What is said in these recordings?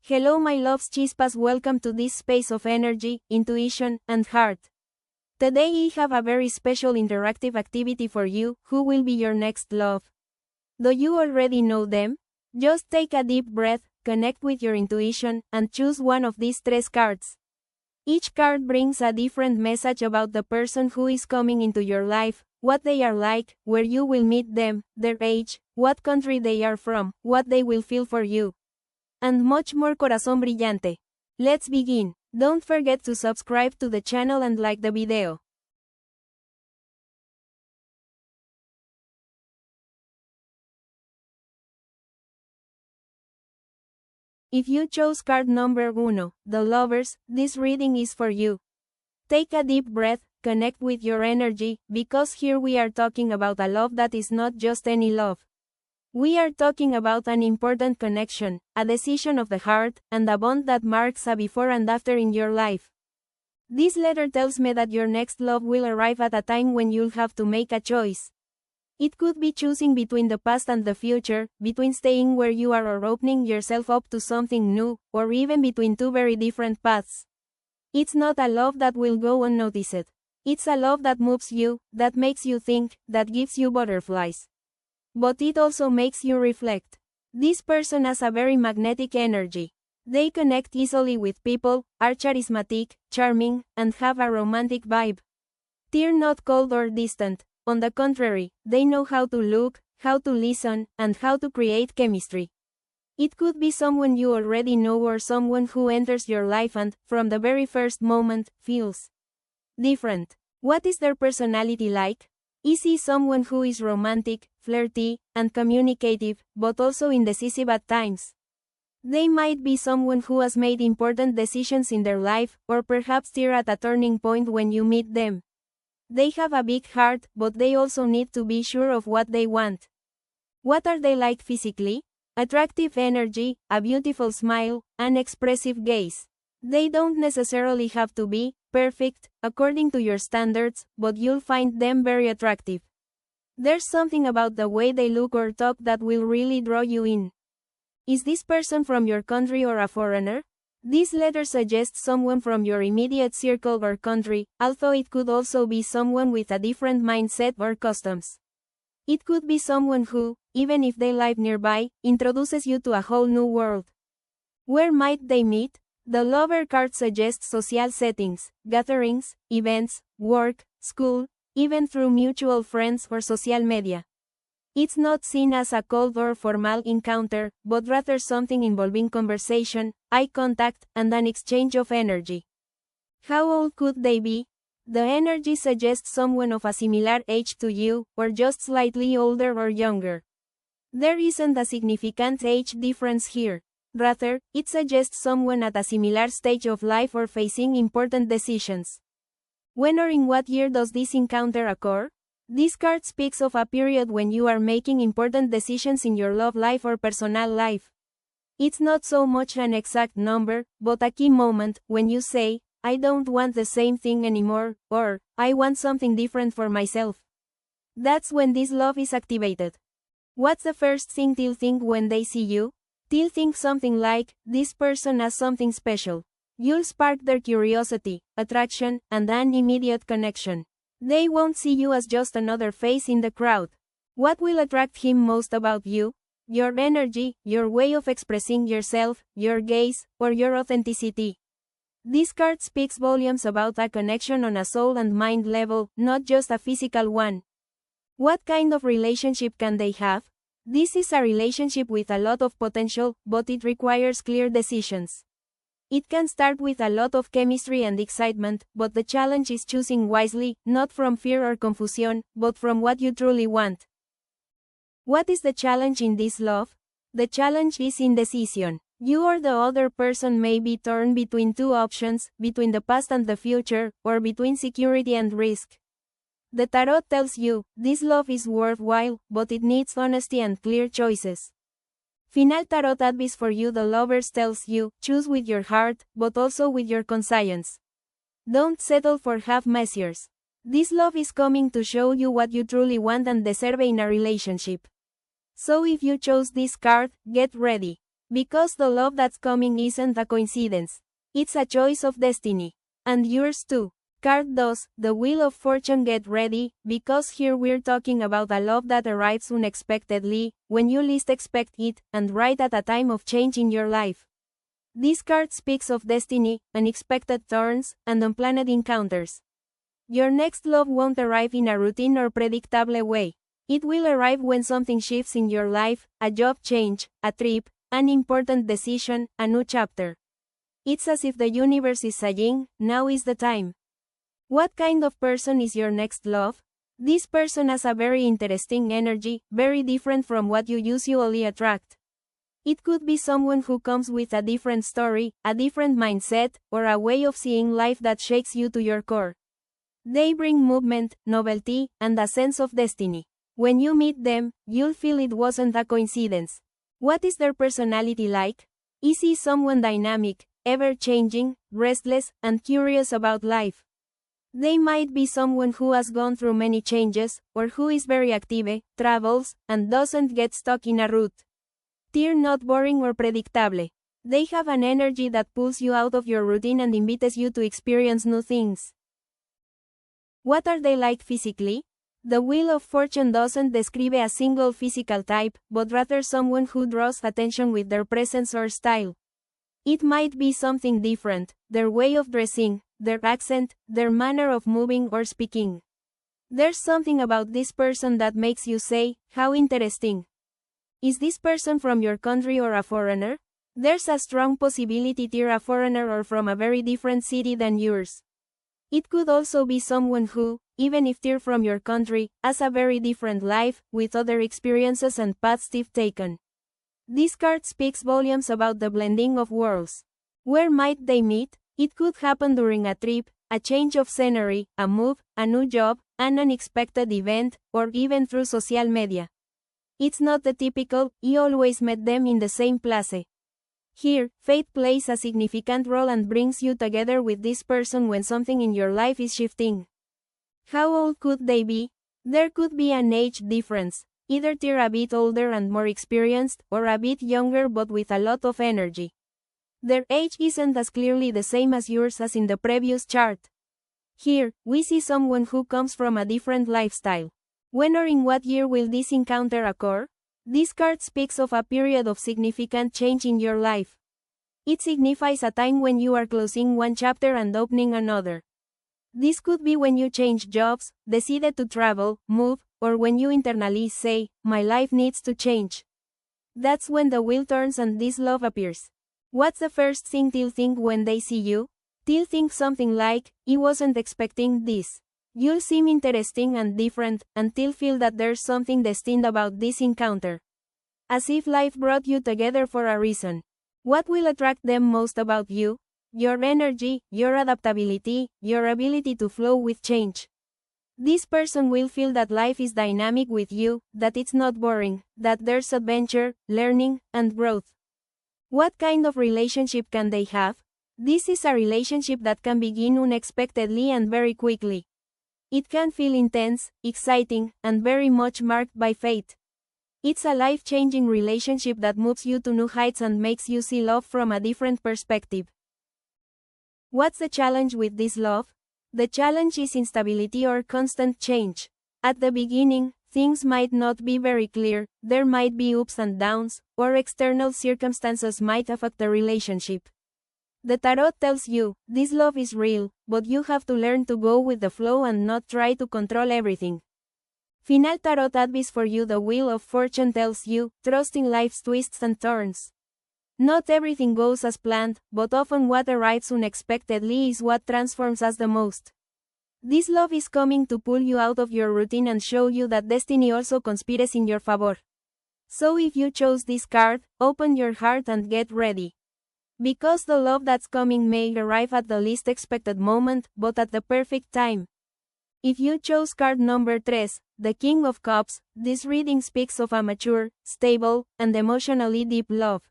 Hello my loves chispas, welcome to this space of energy, intuition, and heart. Today I have a very special interactive activity for you, who will be your next love. Do you already know them? Just take a deep breath, connect with your intuition, and choose one of these three cards. Each card brings a different message about the person who is coming into your life, what they are like, where you will meet them, their age, what country they are from, what they will feel for you, and much more. Corazón brillante. Let's begin. Don't forget to subscribe to the channel and like the video. If you chose card number 1, the lovers, this reading is for you. Take a deep breath, connect with your energy, because here we are talking about a love that is not just any love. We are talking about an important connection, a decision of the heart, and a bond that marks a before and after in your life. This letter tells me that your next love will arrive at a time when you'll have to make a choice. It could be choosing between the past and the future, between staying where you are or opening yourself up to something new, or even between two very different paths. It's not a love that will go unnoticed. It's a love that moves you, that makes you think, that gives you butterflies. But it also makes you reflect. This person has a very magnetic energy. They connect easily with people, are charismatic, charming, and have a romantic vibe. They're not cold or distant. On the contrary, they know how to look, how to listen, and how to create chemistry. It could be someone you already know or someone who enters your life and, from the very first moment, feels different. What is their personality like? Is he someone who is romantic, flirty, and communicative, but also indecisive at times? They might be someone who has made important decisions in their life, or perhaps they're at a turning point when you meet them. They have a big heart, but they also need to be sure of what they want. What are they like physically? Attractive energy, a beautiful smile, an expressive gaze. They don't necessarily have to be perfect, according to your standards, but you'll find them very attractive. There's something about the way they look or talk that will really draw you in. Is this person from your country or a foreigner? This letter suggests someone from your immediate circle or country, although it could also be someone with a different mindset or customs. It could be someone who, even if they live nearby, introduces you to a whole new world. Where might they meet? The lover card suggests social settings, gatherings, events, work, school, even through mutual friends or social media. It's not seen as a cold or formal encounter, but rather something involving conversation, eye contact, and an exchange of energy. How old could they be? The energy suggests someone of a similar age to you, or just slightly older or younger. There isn't a significant age difference here. Rather, it suggests someone at a similar stage of life or facing important decisions. When or in what year does this encounter occur? This card speaks of a period when you are making important decisions in your love life or personal life. It's not so much an exact number, but a key moment, when you say, I don't want the same thing anymore, or, I want something different for myself. That's when this love is activated. What's the first thing they'll think when they see you? They'll think something like, this person has something special. You'll spark their curiosity, attraction, and an immediate connection. They won't see you as just another face in the crowd. What will attract him most about you? Your energy, your way of expressing yourself, your gaze, or your authenticity. This card speaks volumes about a connection on a soul and mind level, not just a physical one. What kind of relationship can they have? This is a relationship with a lot of potential, but it requires clear decisions. It can start with a lot of chemistry and excitement, but the challenge is choosing wisely, not from fear or confusion, but from what you truly want. What is the challenge in this love? The challenge is indecision. You or the other person may be torn between two options, between the past and the future, or between security and risk. The tarot tells you, this love is worthwhile, but it needs honesty and clear choices. Final tarot advice for you: the lovers tells you, choose with your heart, but also with your conscience. Don't settle for half measures. This love is coming to show you what you truly want and deserve in a relationship. So if you chose this card, get ready. Because the love that's coming isn't a coincidence. It's a choice of destiny. And yours too. Card 2, the Wheel of Fortune. Get ready, because here we're talking about a love that arrives unexpectedly, when you least expect it, and right at a time of change in your life. This card speaks of destiny, unexpected turns, and unplanned encounters. Your next love won't arrive in a routine or predictable way. It will arrive when something shifts in your life, a job change, a trip, an important decision, a new chapter. It's as if the universe is saying, now is the time. What kind of person is your next love? This person has a very interesting energy, very different from what you usually attract. It could be someone who comes with a different story, a different mindset, or a way of seeing life that shakes you to your core. They bring movement, novelty, and a sense of destiny. When you meet them, you'll feel it wasn't a coincidence. What is their personality like? Is he someone dynamic, ever-changing, restless, and curious about life? They might be someone who has gone through many changes, or who is very active, travels, and doesn't get stuck in a route. They're not boring or predictable. They have an energy that pulls you out of your routine and invites you to experience new things. What are they like physically? The Wheel of Fortune doesn't describe a single physical type, but rather someone who draws attention with their presence or style. It might be something different, their way of dressing, their accent, their manner of moving or speaking. There's something about this person that makes you say, how interesting. Is this person from your country or a foreigner? There's a strong possibility they're a foreigner or from a very different city than yours. It could also be someone who, even if they're from your country, has a very different life, with other experiences and paths they've taken. This card speaks volumes about the blending of worlds. Where might they meet? It could happen during a trip, a change of scenery, a move, a new job, an unexpected event, or even through social media. It's not the typical, you always met them in the same place. Here, fate plays a significant role and brings you together with this person when something in your life is shifting. How old could they be? There could be an age difference. Either they're a bit older and more experienced, or a bit younger but with a lot of energy. Their age isn't as clearly the same as yours as in the previous chart. Here, we see someone who comes from a different lifestyle. When or in what year will this encounter occur? This card speaks of a period of significant change in your life. It signifies a time when you are closing one chapter and opening another. This could be when you change jobs, decided to travel, move, or when you internally say, my life needs to change. That's when the wheel turns and this love appears. What's the first thing they'll think when they see you? They'll think something like, I wasn't expecting this. You'll seem interesting and different, and they'll feel that there's something destined about this encounter. As if life brought you together for a reason. What will attract them most about you? Your energy, your adaptability, your ability to flow with change. This person will feel that life is dynamic with you, that it's not boring, that there's adventure, learning, and growth. What kind of relationship can they have? This is a relationship that can begin unexpectedly and very quickly. It can feel intense, exciting, and very much marked by fate. It's a life-changing relationship that moves you to new heights and makes you see love from a different perspective. What's the challenge with this love? The challenge is instability or constant change. At the beginning, things might not be very clear, there might be ups and downs, or external circumstances might affect the relationship. The tarot tells you, this love is real, but you have to learn to go with the flow and not try to control everything. Final tarot advice for you. The Wheel of Fortune tells you, trust in life's twists and turns. Not everything goes as planned, but often what arrives unexpectedly is what transforms us the most. This love is coming to pull you out of your routine and show you that destiny also conspires in your favor. So if you chose this card, open your heart and get ready. Because the love that's coming may arrive at the least expected moment, but at the perfect time. If you chose card number 3, the King of Cups, this reading speaks of a mature, stable, and emotionally deep love.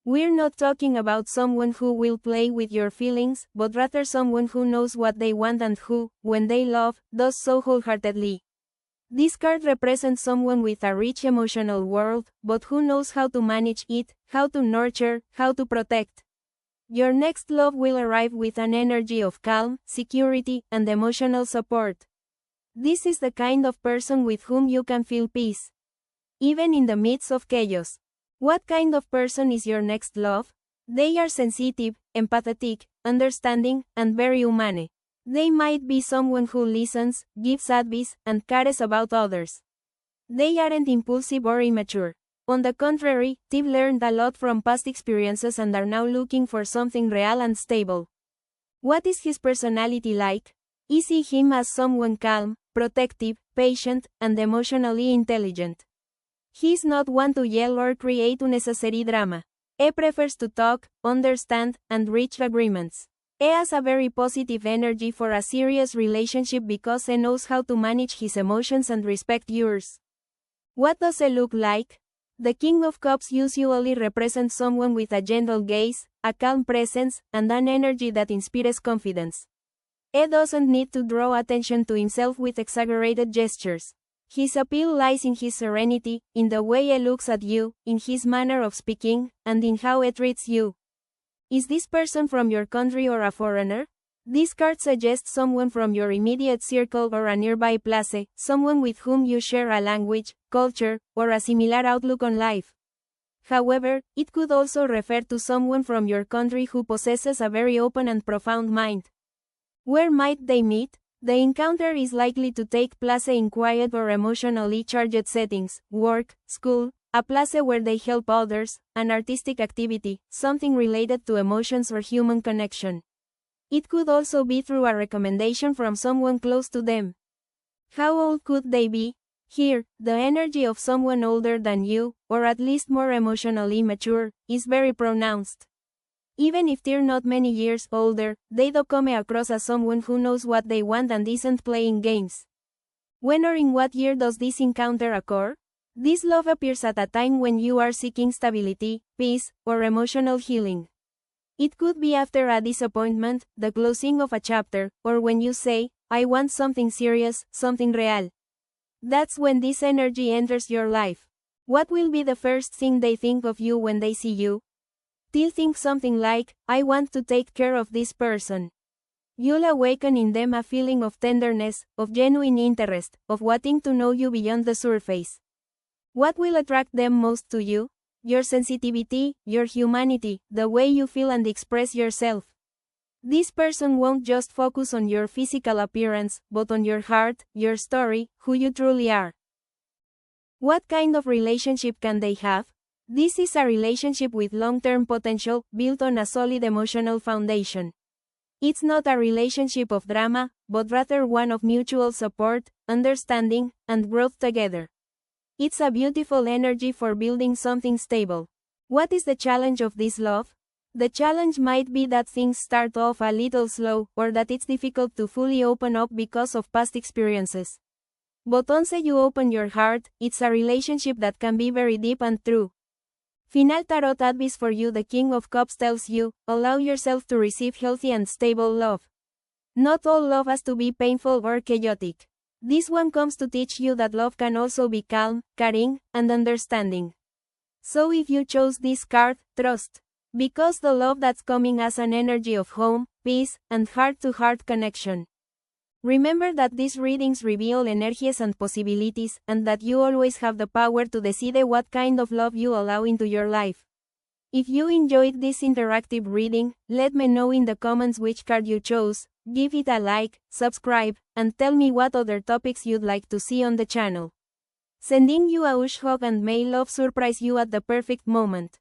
We're not talking about someone who will play with your feelings, but rather someone who knows what they want and who, when they love, does so wholeheartedly. This card represents someone with a rich emotional world, but who knows how to manage it, how to nurture, how to protect. Your next love will arrive with an energy of calm, security, and emotional support. This is the kind of person with whom you can feel peace, even in the midst of chaos. What kind of person is your next love? They are sensitive, empathetic, understanding, and very humane. They might be someone who listens, gives advice, and cares about others. They aren't impulsive or immature. On the contrary, they've learned a lot from past experiences and are now looking for something real and stable. What is his personality like? I see him as someone calm, protective, patient, and emotionally intelligent. He's not one to yell or create unnecessary drama. He prefers to talk, understand, and reach agreements. He has a very positive energy for a serious relationship because he knows how to manage his emotions and respect yours. What does he look like? The King of Cups usually represents someone with a gentle gaze, a calm presence, and an energy that inspires confidence. He doesn't need to draw attention to himself with exaggerated gestures. His appeal lies in his serenity, in the way he looks at you, in his manner of speaking, and in how he treats you. Is this person from your country or a foreigner? This card suggests someone from your immediate circle or a nearby place, someone with whom you share a language, culture, or a similar outlook on life. However, it could also refer to someone from your country who possesses a very open and profound mind. Where might they meet? The encounter is likely to take place in quiet or emotionally charged settings, work, school, a place where they help others, an artistic activity, something related to emotions or human connection. It could also be through a recommendation from someone close to them. How old could they be? Here, the energy of someone older than you, or at least more emotionally mature, is very pronounced. Even if they're not many years older, they do come across as someone who knows what they want and isn't playing games. When or in what year does this encounter occur? This love appears at a time when you are seeking stability, peace, or emotional healing. It could be after a disappointment, the closing of a chapter, or when you say, I want something serious, something real. That's when this energy enters your life. What will be the first thing they think of you when they see you? They'll think something like, I want to take care of this person. You'll awaken in them a feeling of tenderness, of genuine interest, of wanting to know you beyond the surface. What will attract them most to you? Your sensitivity, your humanity, the way you feel and express yourself. This person won't just focus on your physical appearance, but on your heart, your story, who you truly are. What kind of relationship can they have? This is a relationship with long-term potential, built on a solid emotional foundation. It's not a relationship of drama, but rather one of mutual support, understanding, and growth together. It's a beautiful energy for building something stable. What is the challenge of this love? The challenge might be that things start off a little slow, or that it's difficult to fully open up because of past experiences. But once you open your heart, it's a relationship that can be very deep and true. Final Tarot advice for you. The King of Cups tells you, allow yourself to receive healthy and stable love. Not all love has to be painful or chaotic. This one comes to teach you that love can also be calm, caring, and understanding. So if you chose this card, trust. Because the love that's coming has an energy of home, peace, and heart-to-heart connection. Remember that these readings reveal energies and possibilities, and that you always have the power to decide what kind of love you allow into your life. If you enjoyed this interactive reading, let me know in the comments which card you chose, give it a like, subscribe, and tell me what other topics you'd like to see on the channel. Sending you a huge hug and may love surprise you at the perfect moment.